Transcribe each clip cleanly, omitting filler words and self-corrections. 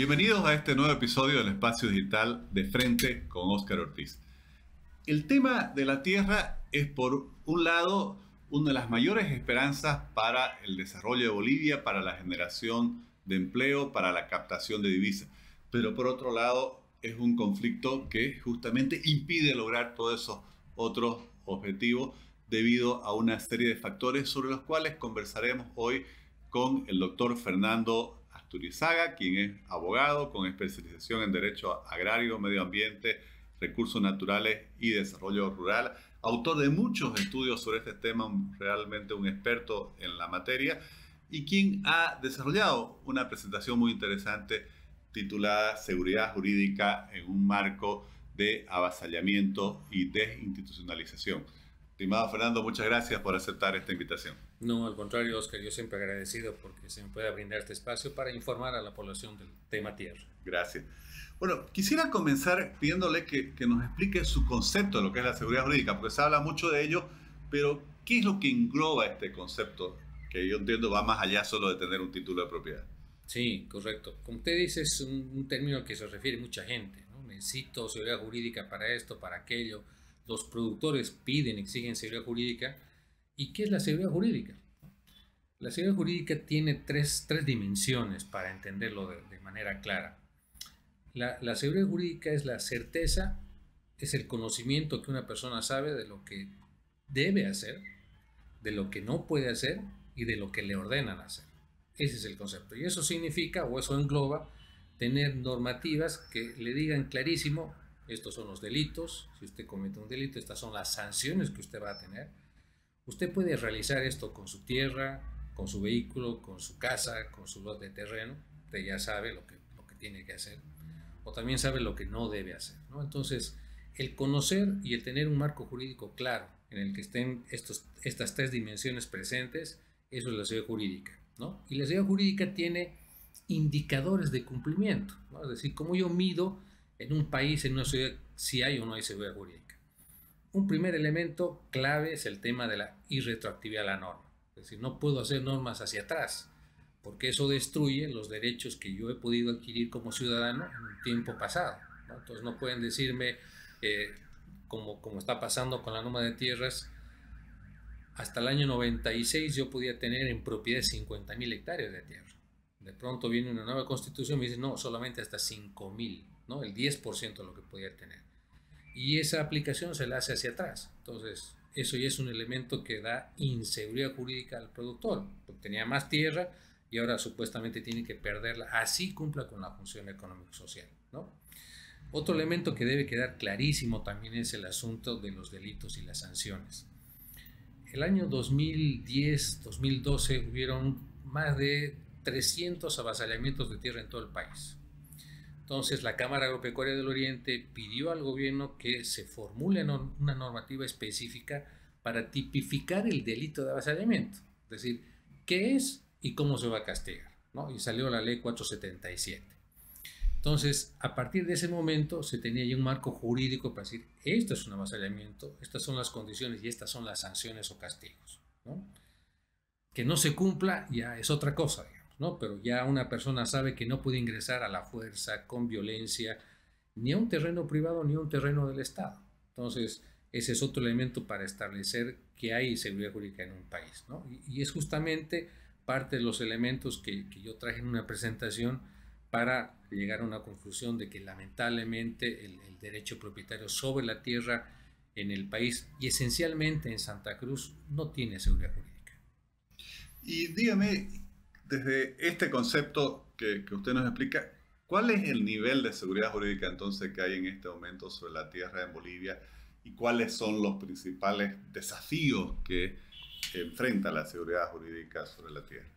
Bienvenidos a este nuevo episodio del Espacio Digital de Frente con Óscar Ortiz. El tema de la tierra es, por un lado, una de las mayores esperanzas para el desarrollo de Bolivia, para la generación de empleo, para la captación de divisas. Pero por otro lado, es un conflicto que justamente impide lograr todos esos otros objetivos debido a una serie de factores sobre los cuales conversaremos hoy con el doctor Fernando Asturizaga, quien es abogado con especialización en Derecho Agrario, Medio Ambiente, Recursos Naturales y Desarrollo Rural, autor de muchos estudios sobre este tema, realmente un experto en la materia, y quien ha desarrollado una presentación muy interesante titulada Seguridad Jurídica en un marco de avasallamiento y desinstitucionalización. Estimado Fernando, muchas gracias por aceptar esta invitación. No, al contrario, Oscar, yo siempre agradecido porque se me pueda brindar este espacio para informar a la población del tema tierra. Gracias. Bueno, quisiera comenzar pidiéndole que nos explique su concepto de lo que es la seguridad jurídica, porque se habla mucho de ello, pero ¿qué es lo que engloba este concepto? Que yo entiendo va más allá solo de tener un título de propiedad. Sí, correcto. Como usted dice, es un término al que se refiere mucha gente, ¿no? Necesito seguridad jurídica para esto, para aquello. Los productores piden, exigen seguridad jurídica. ¿Y qué es la seguridad jurídica? La seguridad jurídica tiene tres dimensiones para entenderlo de manera clara. La seguridad jurídica es la certeza, es el conocimiento que una persona sabe de lo que debe hacer, de lo que no puede hacer y de lo que le ordenan hacer. Ese es el concepto. Y eso significa, o eso engloba, tener normativas que le digan clarísimo: estos son los delitos, si usted comete un delito, estas son las sanciones que usted va a tener. Usted puede realizar esto con su tierra, con su vehículo, con su casa, con su lote de terreno. Usted ya sabe lo que tiene que hacer, o también sabe lo que no debe hacer, ¿no? Entonces, el conocer y el tener un marco jurídico claro en el que estén estas tres dimensiones presentes, eso es la seguridad jurídica, ¿no? Y la seguridad jurídica tiene indicadores de cumplimiento, ¿no? Es decir, cómo yo mido en un país, en una ciudad, si hay o no hay seguridad jurídica. Un primer elemento clave es el tema de la irretroactividad de la norma. Es decir, no puedo hacer normas hacia atrás, porque eso destruye los derechos que yo he podido adquirir como ciudadano en un tiempo pasado, ¿no? Entonces no pueden decirme, como está pasando con la norma de tierras, hasta el año 96 yo podía tener en propiedad 50.000 hectáreas de tierra. De pronto viene una nueva constitución y me dice, no, solamente hasta 5.000, ¿no? El 10% de lo que podía tener. Y esa aplicación se la hace hacia atrás. Entonces, eso ya es un elemento que da inseguridad jurídica al productor, porque tenía más tierra y ahora supuestamente tiene que perderla, así cumpla con la función económico-social, ¿no? Otro elemento que debe quedar clarísimo también es el asunto de los delitos y las sanciones. El año 2010-2012 hubieron más de 300 avasallamientos de tierra en todo el país. Entonces la Cámara Agropecuaria del Oriente pidió al gobierno que se formule una normativa específica para tipificar el delito de avasallamiento, es decir, qué es y cómo se va a castigar, ¿no? Y salió la ley 477. Entonces, a partir de ese momento se tenía ya un marco jurídico para decir, esto es un avasallamiento, estas son las condiciones y estas son las sanciones o castigos, ¿no? Que no se cumpla ya es otra cosa, digamos, ¿no? Pero ya una persona sabe que no puede ingresar a la fuerza, con violencia, ni a un terreno privado ni a un terreno del Estado. Entonces, ese es otro elemento para establecer que hay seguridad jurídica en un país, ¿no? Y es justamente parte de los elementos que yo traje en una presentación para llegar a una conclusión de que lamentablemente el derecho propietario sobre la tierra en el país y esencialmente en Santa Cruz no tiene seguridad jurídica. Y dígame, desde este concepto que usted nos explica, ¿cuál es el nivel de seguridad jurídica entonces que hay en este momento sobre la tierra en Bolivia y cuáles son los principales desafíos que enfrenta la seguridad jurídica sobre la tierra?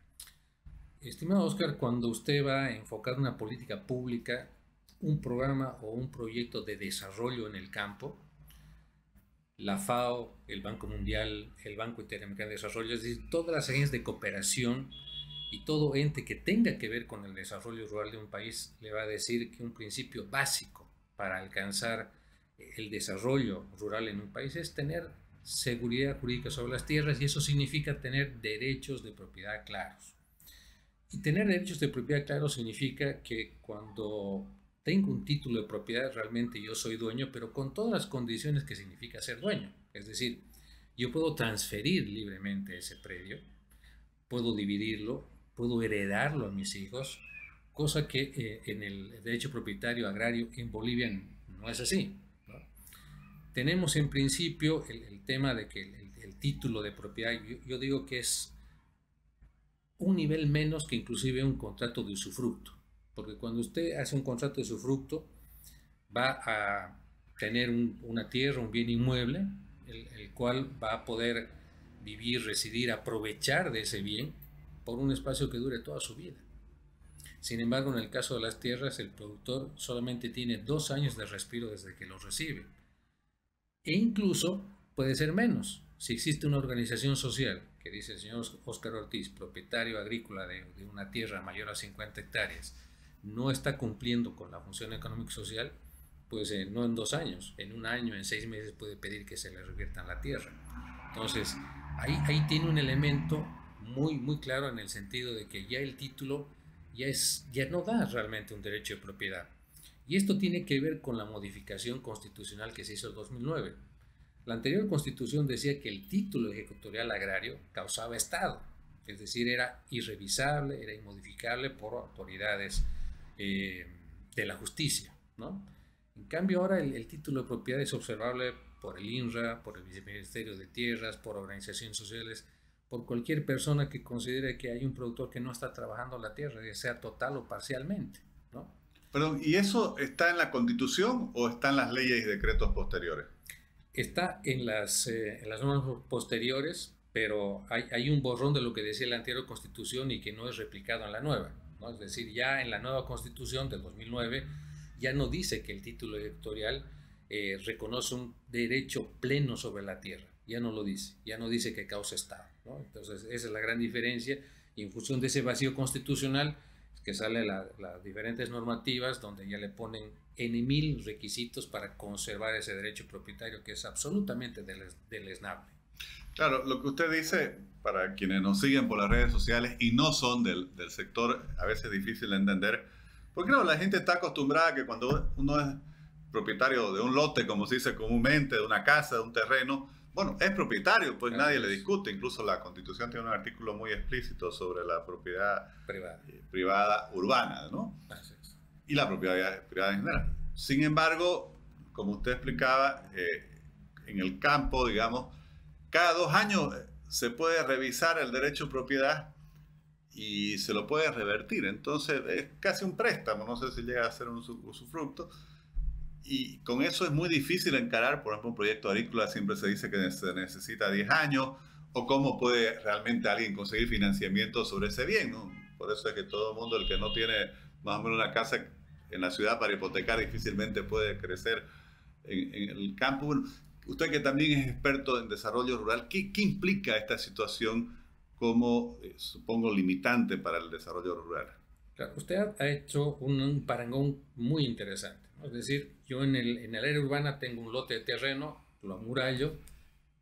Estimado Oscar, cuando usted va a enfocar una política pública, un programa o un proyecto de desarrollo en el campo, la FAO, el Banco Mundial, el Banco Interamericano de Desarrollo, es decir, todas las agencias de cooperación y todo ente que tenga que ver con el desarrollo rural de un país le va a decir que un principio básico para alcanzar el desarrollo rural en un país es tener seguridad jurídica sobre las tierras, y eso significa tener derechos de propiedad claros. Y tener derechos de propiedad, claro, significa que cuando tengo un título de propiedad, realmente yo soy dueño, pero con todas las condiciones que significa ser dueño. Es decir, yo puedo transferir libremente ese predio, puedo dividirlo, puedo heredarlo a mis hijos, cosa que en el derecho propietario agrario en Bolivia no es así, ¿no? Tenemos en principio el tema de que el título de propiedad, yo digo que es un nivel menos que inclusive un contrato de usufructo, porque cuando usted hace un contrato de usufructo va a tener una tierra, un bien inmueble, el cual va a poder vivir, residir, aprovechar de ese bien por un espacio que dure toda su vida. Sin embargo, en el caso de las tierras, el productor solamente tiene 2 años de respiro desde que los recibe. E incluso puede ser menos. Si existe una organización social que dice el señor Óscar Ortiz, propietario agrícola de una tierra mayor a 50 hectáreas, no está cumpliendo con la función económico-social, pues no en 2 años, en 1 año, en 6 meses puede pedir que se le reviertan la tierra. Entonces, ahí tiene un elemento muy claro en el sentido de que ya el título ya no da realmente un derecho de propiedad. Y esto tiene que ver con la modificación constitucional que se hizo en 2009. La anterior constitución decía que el título ejecutorial agrario causaba estado, es decir, era irrevisable, era inmodificable por autoridades de la justicia, ¿no? En cambio ahora el título de propiedad es observable por el INRA, por el Viceministerio de Tierras, por organizaciones sociales, por cualquier persona que considere que hay un productor que no está trabajando la tierra, ya sea total o parcialmente, ¿no? Perdón, ¿y eso está en la Constitución o está en las leyes y decretos posteriores? Está en las normas posteriores, pero hay un borrón de lo que decía la anterior Constitución y que no es replicado en la nueva, ¿no? Es decir, ya en la nueva Constitución del 2009 ya no dice que el título electoral reconoce un derecho pleno sobre la tierra, ya no lo dice, ya no dice que causa Estado, ¿no? Entonces esa es la gran diferencia y en función de ese vacío constitucional es que salen las diferentes normativas donde ya le ponen N mil requisitos para conservar ese derecho propietario que es absolutamente deleznable. Claro, lo que usted dice, para quienes nos siguen por las redes sociales y no son del sector, a veces es difícil de entender, porque claro, la gente está acostumbrada a que cuando uno es propietario de un lote, como se dice comúnmente, de una casa, de un terreno, bueno, es propietario, pues nadie le discute. Incluso la Constitución tiene un artículo muy explícito sobre la propiedad privada urbana, ¿no? Y la propiedad privada en general. Sin embargo, como usted explicaba, en el campo, digamos, cada 2 años se puede revisar el derecho de propiedad y se lo puede revertir. Entonces es casi un préstamo, no sé si llega a ser un usufructo. Y con eso es muy difícil encarar, por ejemplo, un proyecto agrícola siempre se dice que se necesita 10 años, o cómo puede realmente alguien conseguir financiamiento sobre ese bien, ¿no? Por eso es que todo el mundo, el que no tiene más o menos una casa en la ciudad para hipotecar, difícilmente puede crecer en el campo. Bueno, usted que también es experto en desarrollo rural, ¿qué implica esta situación como, supongo, limitante para el desarrollo rural? Claro, usted ha hecho un parangón muy interesante, ¿no? Es decir, yo en el área urbana tengo un lote de terreno, lo amurallo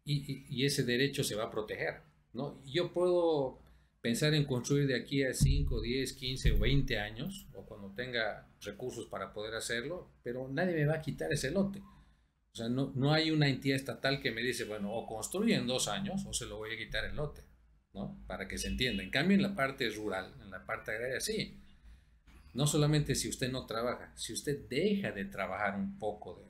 y ese derecho se va a proteger, ¿no? Yo puedo pensar en construir de aquí a 5, 10, 15 o 20 años, o cuando tenga recursos para poder hacerlo, pero nadie me va a quitar ese lote. O sea, no hay una entidad estatal que me dice, bueno, o construye en 2 años o se lo voy a quitar el lote, ¿no? Para que se entienda. En cambio, en la parte rural, en la parte agraria, sí. No solamente si usted no trabaja, si usted deja de trabajar un poco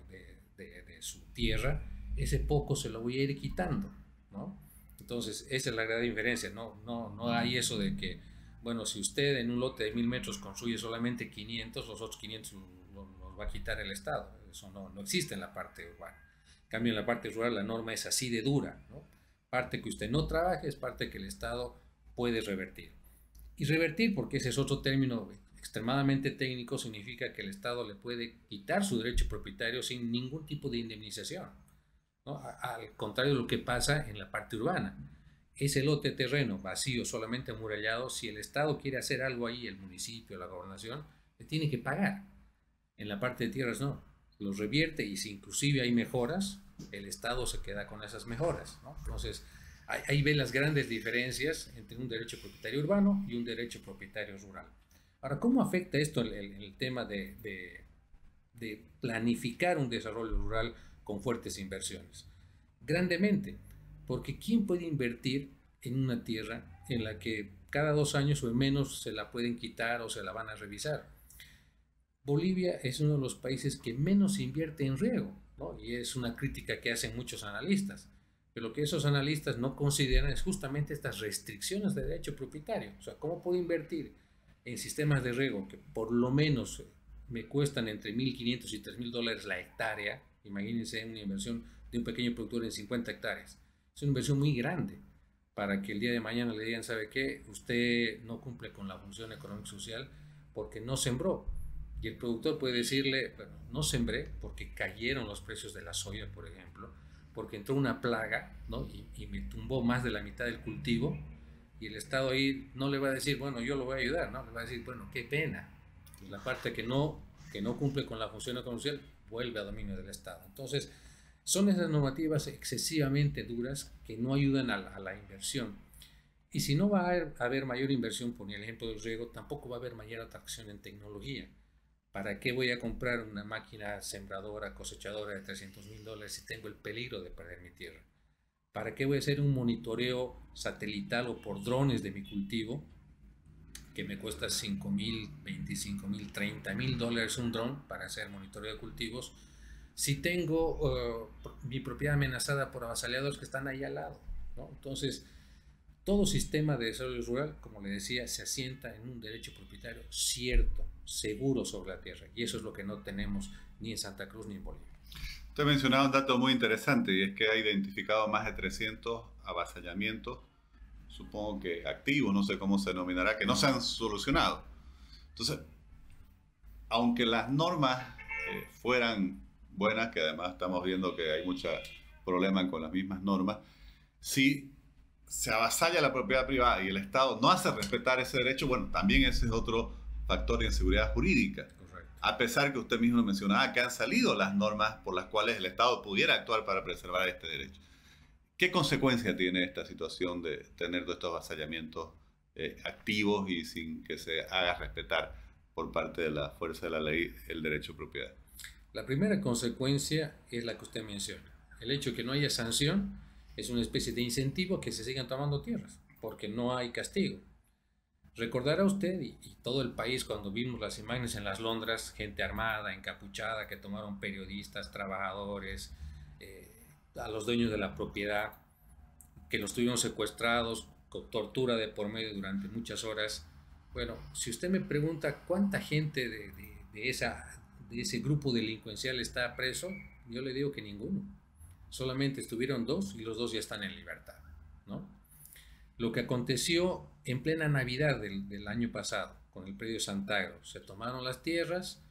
de su tierra, ese poco se lo voy a ir quitando, ¿no? Entonces, esa es la gran diferencia. No hay eso de que, bueno, si usted en un lote de 1000 metros construye solamente 500, los otros 500 los va a quitar el Estado. Eso no existe en la parte urbana. En cambio, en la parte rural la norma es así de dura, ¿no? Parte que usted no trabaje es parte que el Estado puede revertir. Y revertir, porque ese es otro término extremadamente técnico, significa que el Estado le puede quitar su derecho propietario sin ningún tipo de indemnización, ¿no? Al contrario de lo que pasa en la parte urbana. Ese lote de terreno vacío, solamente amurallado, si el Estado quiere hacer algo ahí, el municipio, la gobernación, le tiene que pagar. En la parte de tierras no, los revierte y si inclusive hay mejoras, el Estado se queda con esas mejoras, ¿no? Entonces, Ahí ve las grandes diferencias entre un derecho propietario urbano y un derecho propietario rural. Ahora, ¿cómo afecta esto el tema de planificar un desarrollo rural con fuertes inversiones? Grandemente, porque ¿quién puede invertir en una tierra en la que cada 2 años o menos se la pueden quitar o se la van a revisar? Bolivia es uno de los países que menos invierte en riego, ¿no? Y es una crítica que hacen muchos analistas. Pero lo que esos analistas no consideran es justamente estas restricciones de derecho propietario. O sea, ¿cómo puedo invertir en sistemas de riego que por lo menos me cuestan entre 1.500 y 3.000 dólares la hectárea? Imagínense una inversión de un pequeño productor en 50 hectáreas. Es una inversión muy grande para que el día de mañana le digan, ¿sabe qué? Usted no cumple con la función económico-social porque no sembró. Y el productor puede decirle, bueno, no sembré porque cayeron los precios de la soya, por ejemplo, porque entró una plaga, ¿no? y me tumbó más de la mitad del cultivo, y el Estado ahí no le va a decir, bueno, yo lo voy a ayudar, ¿no? Le va a decir, bueno, qué pena. Pues la parte que no cumple con la función económica vuelve a dominio del Estado. Entonces, son esas normativas excesivamente duras que no ayudan a la inversión. Y si no va a haber mayor inversión, por el ejemplo del riego, tampoco va a haber mayor atracción en tecnología. ¿Para qué voy a comprar una máquina sembradora, cosechadora de 300.000 dólares si tengo el peligro de perder mi tierra? ¿Para qué voy a hacer un monitoreo satelital o por drones de mi cultivo que me cuesta 5.000, 25.000, 30.000 dólares un dron para hacer monitoreo de cultivos si tengo mi propiedad amenazada por avasalladores que están ahí al lado, ¿no? Entonces, todo sistema de desarrollo rural, como le decía, se asienta en un derecho propietario cierto, seguro sobre la tierra. Y eso es lo que no tenemos ni en Santa Cruz ni en Bolivia. Usted mencionaba un dato muy interesante y es que ha identificado más de 300 avasallamientos, supongo que activos, no sé cómo se denominará, que no se han solucionado. Entonces, aunque las normas fueran buenas, que además estamos viendo que hay muchos problemas con las mismas normas, si se avasalla la propiedad privada y el Estado no hace respetar ese derecho, bueno, también ese es otro factor de inseguridad jurídica. Correcto. A pesar que usted mismo mencionaba que han salido las normas por las cuales el Estado pudiera actuar para preservar este derecho. ¿Qué consecuencia tiene esta situación de tener todos estos avasallamientos activos y sin que se haga respetar por parte de la fuerza de la ley el derecho de propiedad? La primera consecuencia es la que usted menciona. El hecho de que no haya sanción es una especie de incentivo a que se sigan tomando tierras, porque no hay castigo. Recordará usted y todo el país cuando vimos las imágenes en las Londras, gente armada, encapuchada, que tomaron periodistas, trabajadores, a los dueños de la propiedad, que los tuvieron secuestrados, con tortura de por medio durante muchas horas. Bueno, si usted me pregunta cuánta gente de ese grupo delincuencial está preso, yo le digo que ninguno. Solamente estuvieron 2 y los 2 ya están en libertad, ¿no? Lo que aconteció en plena Navidad del año pasado con el predio Santagro, se tomaron las tierras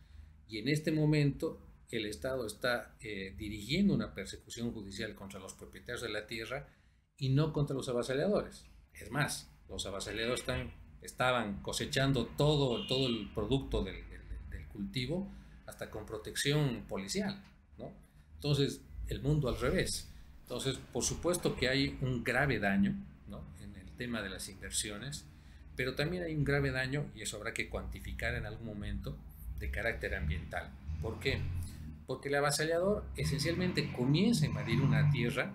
y en este momento el Estado está dirigiendo una persecución judicial contra los propietarios de la tierra y no contra los avasalladores. Es más, los avasalladores estaban cosechando todo el producto del cultivo hasta con protección policial, ¿no? Entonces, el mundo al revés. Entonces, por supuesto que hay un grave daño, ¿no?, en el tema de las inversiones, pero también hay un grave daño, y eso habrá que cuantificar en algún momento, de carácter ambiental. ¿Por qué? Porque el avasallador esencialmente comienza a invadir una tierra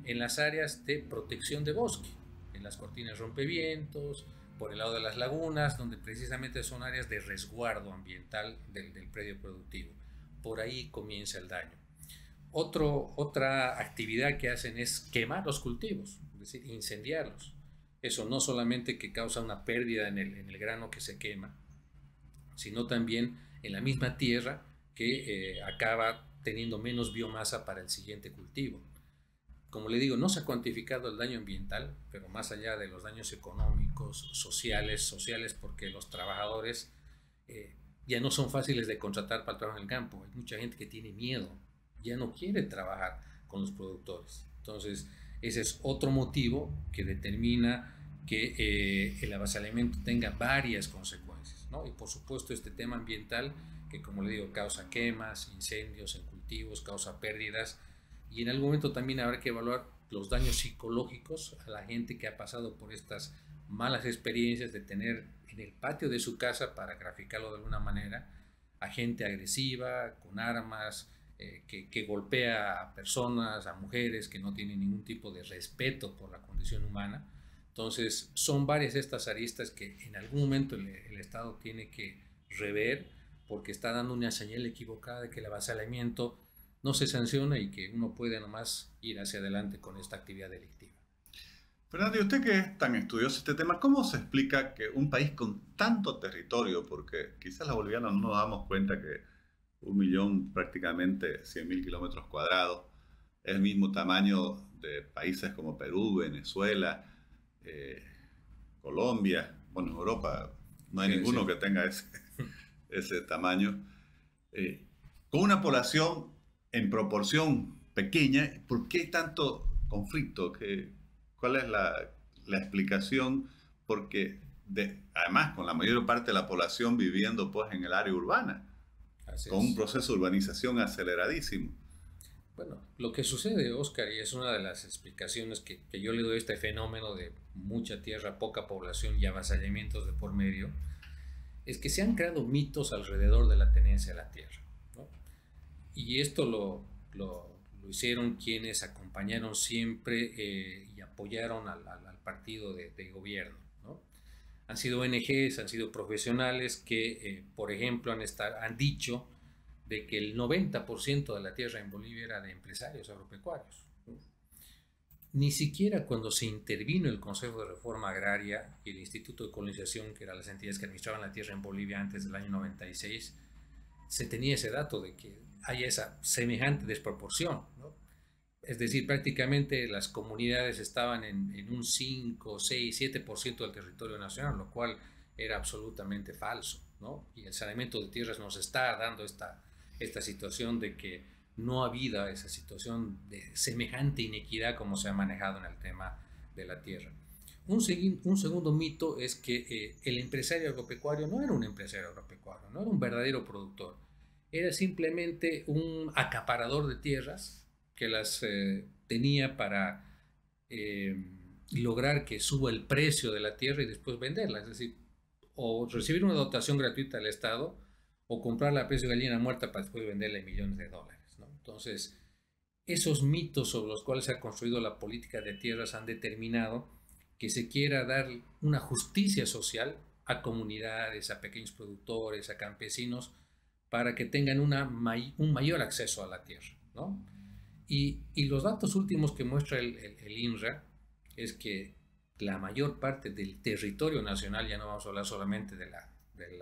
en las áreas de protección de bosque, en las cortinas rompevientos, por el lado de las lagunas, donde precisamente son áreas de resguardo ambiental del predio productivo. Por ahí comienza el daño. Otra actividad que hacen es quemar los cultivos, es decir, incendiarlos. Eso no solamente que causa una pérdida en el grano que se quema, sino también en la misma tierra que acaba teniendo menos biomasa para el siguiente cultivo. Como le digo, no se ha cuantificado el daño ambiental, pero más allá de los daños económicos, sociales porque los trabajadores ya no son fáciles de contratar para el trabajo en el campo. Hay mucha gente que tiene miedo, ya no quiere trabajar con los productores. Entonces, ese es otro motivo que determina que el avasallamiento tenga varias consecuencias, ¿no? Y por supuesto este tema ambiental que, como le digo, causa quemas, incendios en cultivos, causa pérdidas, y en algún momento también habrá que evaluar los daños psicológicos a la gente que ha pasado por estas malas experiencias de tener en el patio de su casa, para graficarlo de alguna manera, a gente agresiva, con armas, que golpea a personas, a mujeres que no tienen ningún tipo de respeto por la condición humana. Entonces, son varias estas aristas que en algún momento el Estado tiene que rever, porque está dando una señal equivocada de que el avasallamiento no se sanciona y que uno puede nomás ir hacia adelante con esta actividad delictiva. Fernando, y usted que es tan estudioso de este tema, ¿cómo se explica que un país con tanto territorio, porque quizás los bolivianos no nos damos cuenta que 1.000.000, prácticamente 100.000 kilómetros cuadrados, es el mismo tamaño de países como Perú, Venezuela, Colombia, bueno, en Europa no hay ninguno que tenga ese tamaño, con una población en proporción pequeña? ¿Por qué tanto conflicto? ¿Cuál es la explicación? Porque además con la mayor parte de la población viviendo pues en el área urbana, con un proceso de urbanización aceleradísimo. Bueno, lo que sucede, Oscar, y es una de las explicaciones que yo le doy a este fenómeno de mucha tierra, poca población y avasallamientos de por medio, es que se han creado mitos alrededor de la tenencia de la tierra, ¿no? Y esto lo hicieron quienes acompañaron siempre y apoyaron al partido de gobierno, ¿no? Han sido ONGs, han sido profesionales que, por ejemplo, han dicho de que el 90% de la tierra en Bolivia era de empresarios agropecuarios, ¿no? Ni siquiera cuando se intervino el Consejo de Reforma Agraria y el Instituto de Colonización, que eran las entidades que administraban la tierra en Bolivia antes del año 96, se tenía ese dato de que haya esa semejante desproporción, ¿no? Es decir, prácticamente las comunidades estaban en un 5, 6, 7% del territorio nacional, lo cual era absolutamente falso, ¿no? Y el saneamiento de tierras nos está dando esta situación de que no ha habido esa situación de semejante inequidad como se ha manejado en el tema de la tierra. Un segundo mito es que el empresario agropecuario no era un empresario agropecuario, no era un verdadero productor, era simplemente un acaparador de tierras que las tenía para lograr que suba el precio de la tierra y después venderla, es decir, o recibir una dotación gratuita del Estado o comprarla a precio de gallina muerta para después venderla en millones de dólares, ¿no? Entonces, esos mitos sobre los cuales se ha construido la política de tierras han determinado que se quiera dar una justicia social a comunidades, a pequeños productores, a campesinos, para que tengan un mayor acceso a la tierra, ¿no? Y los datos últimos que muestra el INRA es que la mayor parte del territorio nacional, ya no vamos a hablar solamente del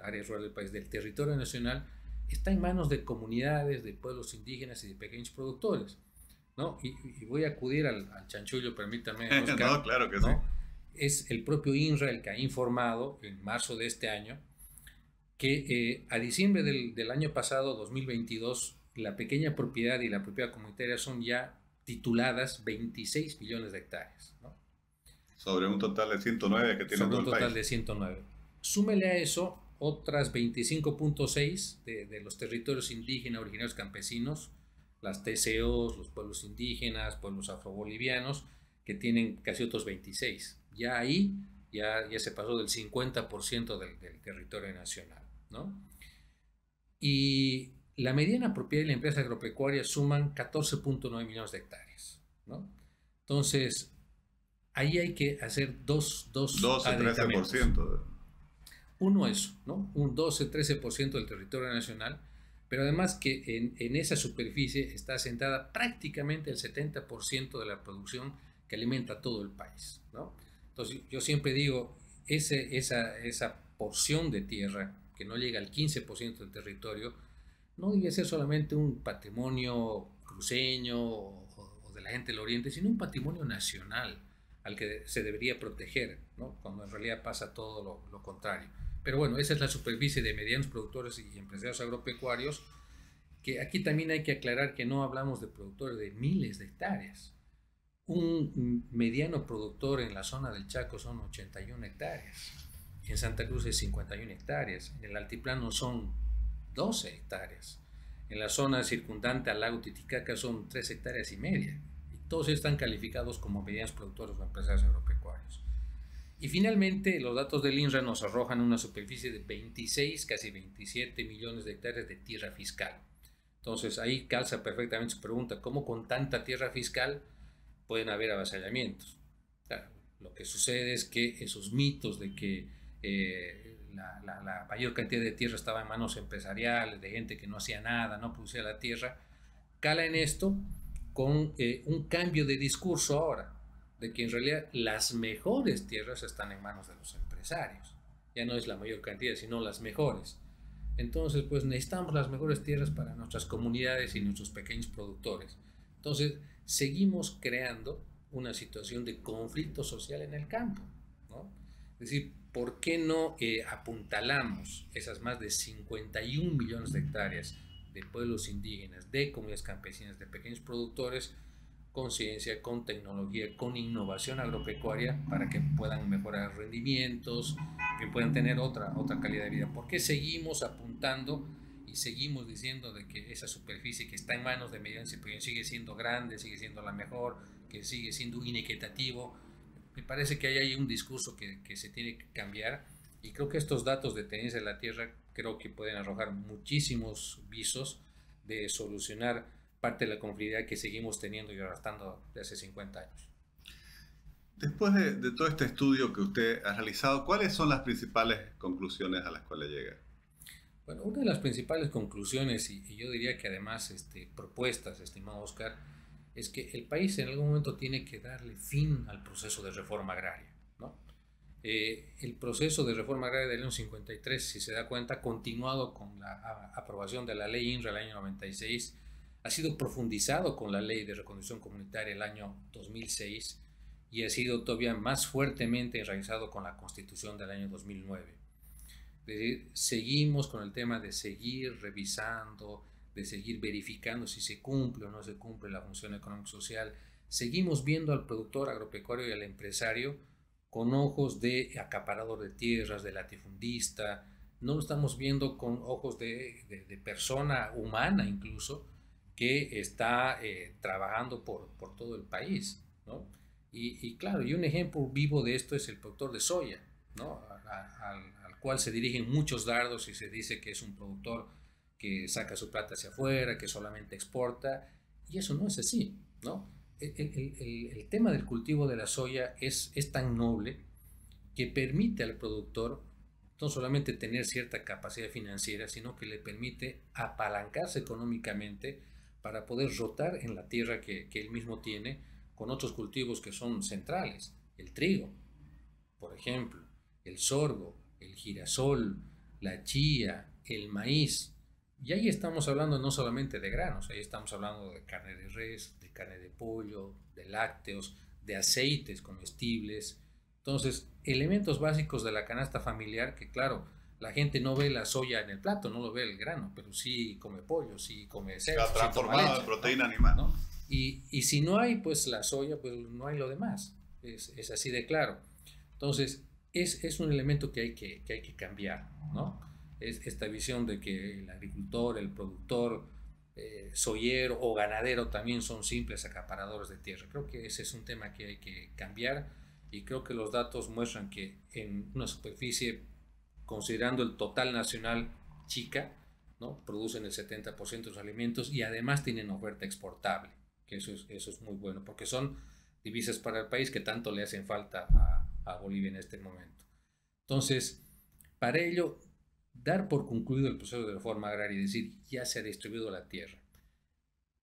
área rural del país, del territorio nacional, está en manos de comunidades, de pueblos indígenas y de pequeños productores, ¿no? Y voy a acudir al chanchullo, permítame, Oscar, no, claro que ¿no? sí. Es el propio INRA el que ha informado en marzo de este año que a diciembre del año pasado, 2022, la pequeña propiedad y la propiedad comunitaria son ya tituladas 26 millones de hectáreas, ¿no? Sobre un total de 109 que tiene todo el país. Sobre un total de 109. Súmele a eso otras 25.6 de los territorios indígenas, originarios campesinos, las TCOs, los pueblos indígenas, pueblos afrobolivianos, que tienen casi otros 26. Ya ahí ya se pasó del 50% del territorio nacional, ¿no? Y la mediana propiedad de la empresa agropecuaria suman 14.9 millones de hectáreas, ¿no? Entonces, ahí hay que hacer dos 12-13%. Uno eso, ¿no? Un 12-13% del territorio nacional, pero además que en esa superficie está asentada prácticamente el 70% de la producción que alimenta todo el país, ¿no? Entonces, yo siempre digo, esa porción de tierra que no llega al 15% del territorio, no debe ser solamente un patrimonio cruceño o de la gente del Oriente, sino un patrimonio nacional al que se debería proteger, ¿no? Cuando en realidad pasa todo lo contrario. Pero bueno, esa es la superficie de medianos productores y empresarios agropecuarios, que aquí también hay que aclarar que no hablamos de productores de miles de hectáreas. Un mediano productor en la zona del Chaco son 81 hectáreas, en Santa Cruz es 51 hectáreas, en el altiplano son 12 hectáreas, en la zona circundante al lago Titicaca son 3 hectáreas y media, Todos están calificados como medianos productores o empresarios agropecuarios. Y finalmente, los datos del INRA nos arrojan una superficie de 26, casi 27 millones de hectáreas de tierra fiscal. Entonces, ahí calza perfectamente su pregunta, ¿cómo con tanta tierra fiscal pueden haber avasallamientos? Claro, lo que sucede es que esos mitos de que la mayor cantidad de tierra estaba en manos empresariales, de gente que no hacía nada, no producía la tierra, cala en esto con un cambio de discurso ahora, de que en realidad las mejores tierras están en manos de los empresarios. Ya no es la mayor cantidad, sino las mejores. Entonces, pues necesitamos las mejores tierras para nuestras comunidades y nuestros pequeños productores. Entonces, seguimos creando una situación de conflicto social en el campo, ¿no? Es decir, ¿por qué no apuntalamos esas más de 51 millones de hectáreas de pueblos indígenas, de comunidades campesinas, de pequeños productores, con ciencia, con tecnología, con innovación agropecuaria para que puedan mejorar rendimientos, que puedan tener otra calidad de vida? ¿Por qué seguimos apuntando y seguimos diciendo de que esa superficie que está en manos de medianos y pequeños sigue siendo grande, sigue siendo la mejor, que sigue siendo inequitativo? Me parece que hay un discurso que se tiene que cambiar, y creo que estos datos de tenencia de la tierra creo que pueden arrojar muchísimos visos de solucionar parte de la conflictividad que seguimos teniendo y arrastrando de hace 50 años. Después de todo este estudio que usted ha realizado, ¿cuáles son las principales conclusiones a las cuales llega? Bueno, una de las principales conclusiones, y yo diría que además propuestas, estimado Oscar, es que el país en algún momento tiene que darle fin al proceso de reforma agraria, ¿no? El proceso de reforma agraria del año 53, si se da cuenta, continuado con la aprobación de la ley INRA el año 96, ha sido profundizado con la ley de reconstrucción comunitaria el año 2006 y ha sido todavía más fuertemente enraizado con la Constitución del año 2009. Es decir, seguimos con el tema de seguir revisando, de seguir verificando si se cumple o no se cumple la función económico-social. Seguimos viendo al productor agropecuario y al empresario con ojos de acaparador de tierras, de latifundista. No lo estamos viendo con ojos de persona humana incluso, que está trabajando por todo el país, ¿no? Y claro, y un ejemplo vivo de esto es el productor de soya, ¿no? Al cual se dirigen muchos dardos y se dice que es un productor que saca su plata hacia afuera, que solamente exporta, y eso no es así, ¿no? El tema del cultivo de la soya es tan noble que permite al productor no solamente tener cierta capacidad financiera, sino que le permite apalancarse económicamente para poder rotar en la tierra que él mismo tiene con otros cultivos que son centrales. El trigo, por ejemplo, el sorgo, el girasol, la chía, el maíz. Y ahí estamos hablando no solamente de granos, ahí estamos hablando de carne de res, de carne de pollo, de lácteos, de aceites comestibles. Entonces, elementos básicos de la canasta familiar que, claro, la gente no ve la soya en el plato, no lo ve el grano, pero sí come pollo, sí come cerdo, está transformado en proteína animal, ¿no? Y si no hay, pues la soya, pues no hay lo demás. Es así de claro. Entonces, es un elemento que hay que cambiar, ¿no? Es esta visión de que el agricultor, el productor, soyero o ganadero también son simples acaparadores de tierra. Creo que ese es un tema que hay que cambiar, y creo que los datos muestran que en una superficie, considerando el total nacional chica, ¿no?, producen el 70% de los alimentos y además tienen oferta exportable, que eso es muy bueno, porque son divisas para el país que tanto le hacen falta a Bolivia en este momento. Entonces, para ello, dar por concluido el proceso de reforma agraria y decir, ya se ha distribuido la tierra.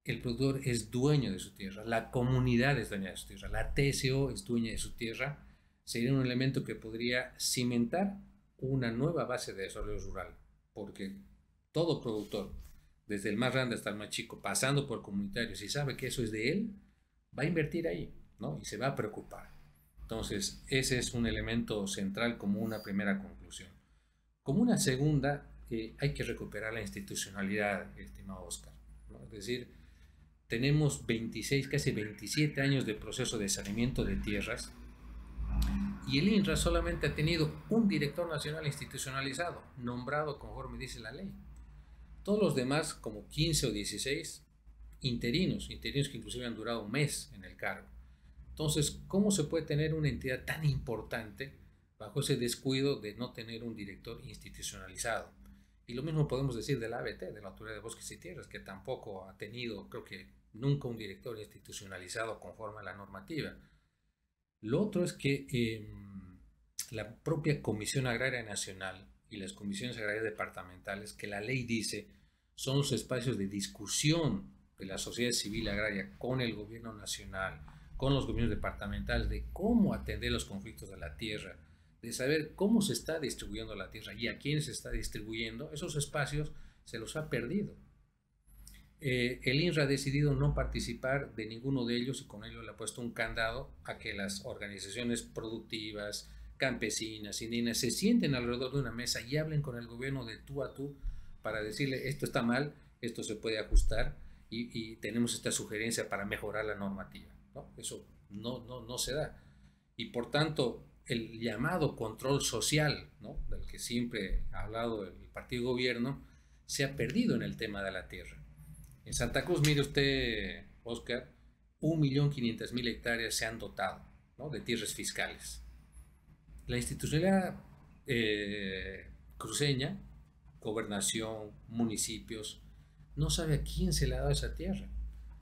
El productor es dueño de su tierra, la comunidad es dueña de su tierra, la TCO es dueña de su tierra, sería un elemento que podría cimentar una nueva base de desarrollo rural, porque todo productor, desde el más grande hasta el más chico, pasando por comunitarios, si sabe que eso es de él, va a invertir ahí, ¿no?, y se va a preocupar. Entonces, ese es un elemento central como una primera conclusión. Como una segunda, hay que recuperar la institucionalidad, estimado Oscar, ¿no? Es decir, tenemos 26, casi 27 años de proceso de saneamiento de tierras, y el INRA solamente ha tenido un director nacional institucionalizado, nombrado conforme dice la ley. Todos los demás, como 15 o 16, interinos que inclusive han durado un mes en el cargo. Entonces, ¿cómo se puede tener una entidad tan importante bajo ese descuido de no tener un director institucionalizado? Y lo mismo podemos decir de la ABT, de la Autoridad de Bosques y Tierras, que tampoco ha tenido, creo que nunca, un director institucionalizado conforme a la normativa. Lo otro es que la propia Comisión Agraria Nacional y las comisiones agrarias departamentales, que la ley dice son los espacios de discusión de la sociedad civil agraria con el gobierno nacional, con los gobiernos departamentales, de cómo atender los conflictos de la tierra, de saber cómo se está distribuyendo la tierra y a quién se está distribuyendo, esos espacios se los ha perdido. El INRA ha decidido no participar de ninguno de ellos y con ello le ha puesto un candado a que las organizaciones productivas, campesinas, indígenas, se sienten alrededor de una mesa y hablen con el gobierno de tú a tú para decirle esto está mal, esto se puede ajustar y tenemos esta sugerencia para mejorar la normativa, ¿no? Eso no se da. Y por tanto, el llamado control social, ¿no?, del que siempre ha hablado el partido gobierno, se ha perdido en el tema de la tierra. En Santa Cruz, mire usted, Oscar, 1.500.000 hectáreas se han dotado, ¿no?, de tierras fiscales. La institucionalidad cruceña, gobernación, municipios, no sabe a quién se le ha dado esa tierra.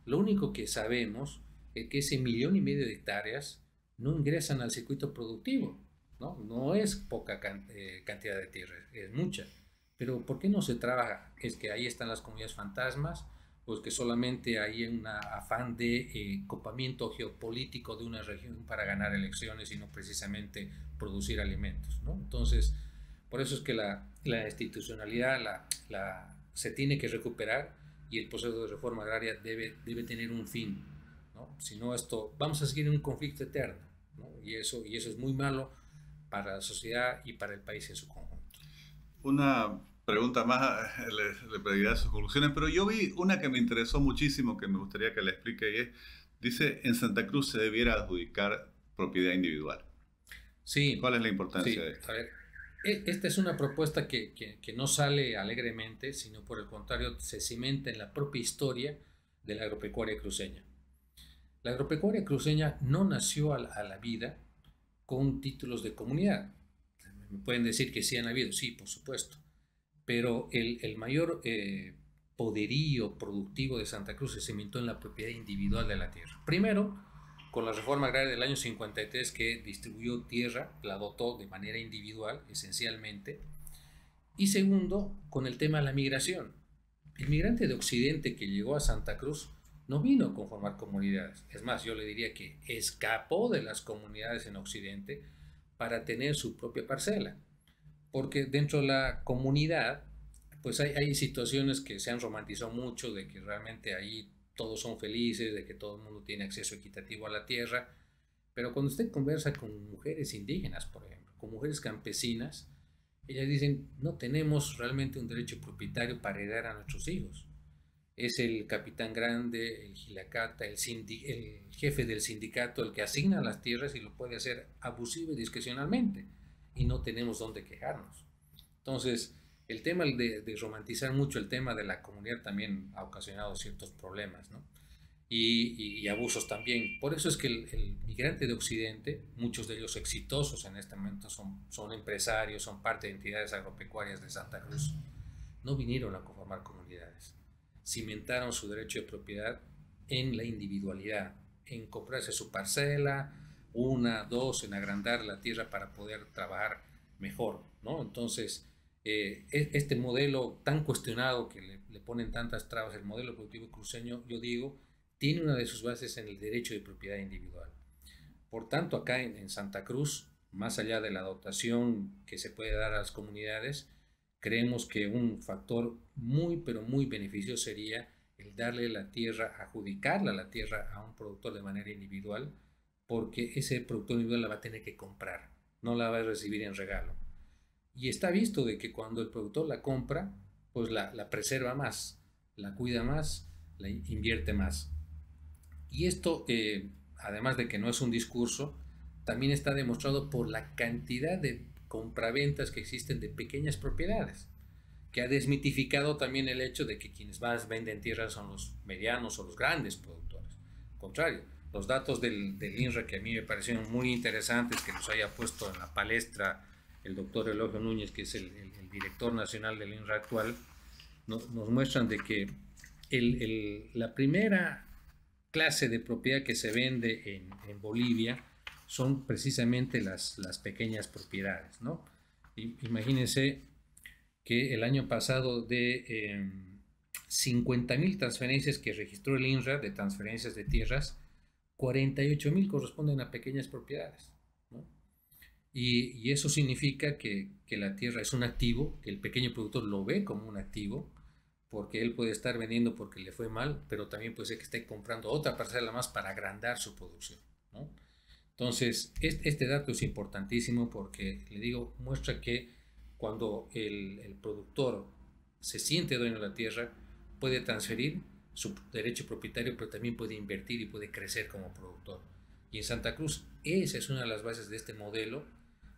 Lo único que sabemos es que ese 1,5 millones de hectáreas no ingresan al circuito productivo, ¿no? No es poca cantidad de tierra, es mucha. Pero ¿por qué no se trabaja? ¿Es que ahí están las comunidades fantasmas? ¿O es que solamente hay un afán de copamiento geopolítico de una región para ganar elecciones y no precisamente producir alimentos, ¿no? Entonces, por eso es que la institucionalidad se tiene que recuperar y el proceso de reforma agraria debe tener un fin, ¿no? Si no, esto, vamos a seguir en un conflicto eterno, ¿no? Y eso es muy malo para la sociedad y para el país en su conjunto. Una pregunta más, le pediría sus conclusiones, pero yo vi una que me interesó muchísimo, que me gustaría que le explique, y es, dice, en Santa Cruz se debiera adjudicar propiedad individual. Sí. ¿Cuál es la importancia de esto? A ver, esta es una propuesta que no sale alegremente, sino por el contrario, se cimenta en la propia historia de la agropecuaria cruceña. La agropecuaria cruceña no nació a la vida con títulos de comunidad. Me pueden decir que sí han habido, sí, por supuesto, pero el mayor poderío productivo de Santa Cruz se cimentó en la propiedad individual de la tierra. Primero, con la reforma agraria del año 53, que distribuyó tierra, la dotó de manera individual, esencialmente. Y segundo, con el tema de la migración. El migrante de Occidente que llegó a Santa Cruz no vino a conformar comunidades. Es más, yo le diría que escapó de las comunidades en Occidente para tener su propia parcela. Porque dentro de la comunidad, pues hay situaciones que se han romantizado mucho, de que realmente ahí todos son felices, de que todo el mundo tiene acceso equitativo a la tierra, pero cuando usted conversa con mujeres indígenas, por ejemplo, con mujeres campesinas, ellas dicen, no tenemos realmente un derecho propietario para heredar a nuestros hijos. Es el capitán grande, el gilacata, el jefe del sindicato el que asigna las tierras y lo puede hacer abusivo y discrecionalmente, y no tenemos dónde quejarnos. Entonces, el tema de romantizar mucho el tema de la comunidad también ha ocasionado ciertos problemas, ¿no? Y abusos también. Por eso es que el migrante de Occidente, muchos de ellos exitosos en este momento, son empresarios, son parte de entidades agropecuarias de Santa Cruz, no vinieron a conformar comunidades. Cimentaron su derecho de propiedad en la individualidad, en comprarse su parcela, una, dos, en agrandar la tierra para poder trabajar mejor, ¿no? Entonces, este modelo tan cuestionado que le ponen tantas trabas, el modelo productivo cruceño, yo digo, tiene una de sus bases en el derecho de propiedad individual. Por tanto, acá en Santa Cruz, más allá de la dotación que se puede dar a las comunidades, creemos que un factor muy, pero muy beneficioso sería el darle la tierra, adjudicarla la tierra a un productor de manera individual, porque ese productor individual la va a tener que comprar, no la va a recibir en regalo. Y está visto de que cuando el productor la compra, pues la preserva más, la cuida más, la invierte más. Y esto, además de que no es un discurso, también está demostrado por la cantidad de compraventas que existen de pequeñas propiedades. que ha desmitificado también el hecho de que quienes más venden tierra son los medianos o los grandes productores. Al contrario, los datos del INRA, que a mí me parecieron muy interesantes, que los haya puesto en la palestra el doctor Elogio Núñez, que es el director nacional del INRA actual, nos muestran de que la primera clase de propiedad que se vende en Bolivia son precisamente las pequeñas propiedades, ¿no? Imagínense que el año pasado de 50.000 transferencias que registró el INRA de transferencias de tierras, 48.000 corresponden a pequeñas propiedades, ¿no? Y eso significa que la tierra es un activo, que el pequeño productor lo ve como un activo, porque él puede estar vendiendo porque le fue mal, pero también puede ser que esté comprando otra parcela más para agrandar su producción, ¿no? Entonces, este dato es importantísimo porque, le digo, muestra que cuando el productor se siente dueño de la tierra, puede transferir su derecho propietario, pero también puede invertir y puede crecer como productor. Y en Santa Cruz, esa es una de las bases de este modelo,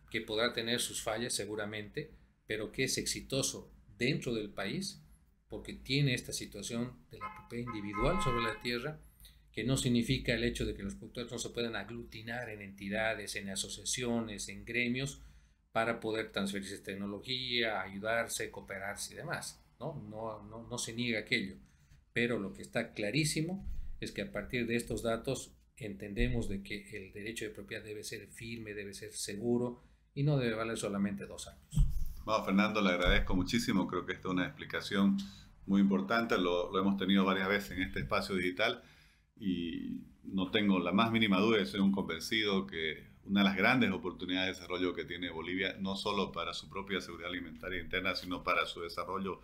que podrá tener sus fallas seguramente, pero que es exitoso dentro del país, porque tiene esta situación de la propiedad individual sobre la tierra, que no significa el hecho de que los productores no se puedan aglutinar en entidades, en asociaciones, en gremios, para poder transferirse tecnología, ayudarse, cooperarse y demás, ¿no? No se niega aquello, pero lo que está clarísimo es que a partir de estos datos entendemos de que el derecho de propiedad debe ser firme, debe ser seguro y no debe valer solamente 2 años. Bueno, Fernando, le agradezco muchísimo. Creo que esta es una explicación muy importante. Lo hemos tenido varias veces en este espacio digital y no tengo la más mínima duda, y soy un convencido que una de las grandes oportunidades de desarrollo que tiene Bolivia, no solo para su propia seguridad alimentaria interna, sino para su desarrollo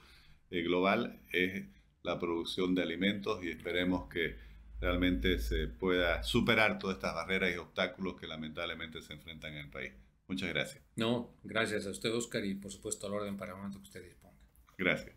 global, es la producción de alimentos, y esperemos que realmente se pueda superar todas estas barreras y obstáculos que lamentablemente se enfrentan en el país. Muchas gracias. No, gracias a usted, Oscar, y por supuesto al orden para el momento que usted disponga. Gracias.